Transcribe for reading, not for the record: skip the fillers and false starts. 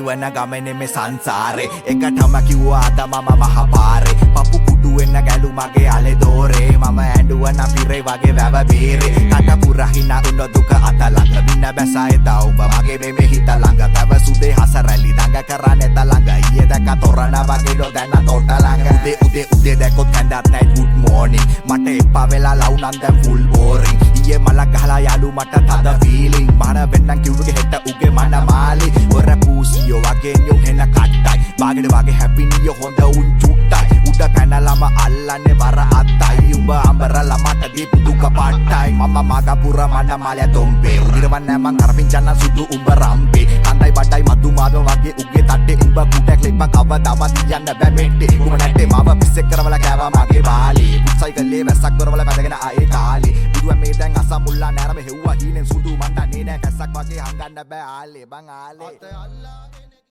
දුවන ගමනේ මේ සංසාරේ එකටම කිව්වා අද මම මහපාරේ පපු කුඩු වෙන ගැලු මගේ අලේ දෝරේ මම ඇඬුවා නපිරේ වගේ වැව බීරේ කට පුරහින උන දුක අත ළඟ මින්න බැසයි දවුඹ මගේ මේ හිත ළඟ තව සුදේ හසරැලි දඟ කරන්නේ තලඟ ඊයේ දැක තොරණ වගේ දොදැන තොට ළඟ උදේ දැකොත් කැඳත් නැයි good morning මට එපා වෙලා ලව් නම් දැන් full boring ඊයේ මලක් ගහලා යාළු මට තද feeling මන වෙන්නම් කිව්වගේ හෙට උගේ මන මාලි ඔර පූසියෝ වගේ නියෝ හෙන කට්ටයි වාගෙඩ වගේ happy නියෝ හොඳ උන් චුට්ටයි උඩ පැනලම අල්ලන්නේ වර අත්තයි උඹ අඹරලා මට දීපු දුක පාට්ටයි මම මගපුර මන මාලය තොම්බේ උදිරවන්නේ මං කරපින් ජන්න සුදු උඹ රම්බේ කන්දයි බඩයි මතු මාදව වගේ උගේ තට්ටේ උඹ කුටක් ලිප්ප කවදාවත් යන්න බෑ මෙට්ටේ උඹ නැට්ටේ මාව පිස්සෙක් කරවලා කෑවා මගේ බාලේ පුත්සයි ගල්ලේ වැස්සක් කරවලා බැදගෙන ආයේ කාලේ බුදුන් මේ දැන් අසමුල්ලා නෑරම හෙව්වා හීනෙන් සුදු මන්දන්නේ නෑ කැස්සක් වගේ හංගන්න බෑ ආලේ බං ආලේ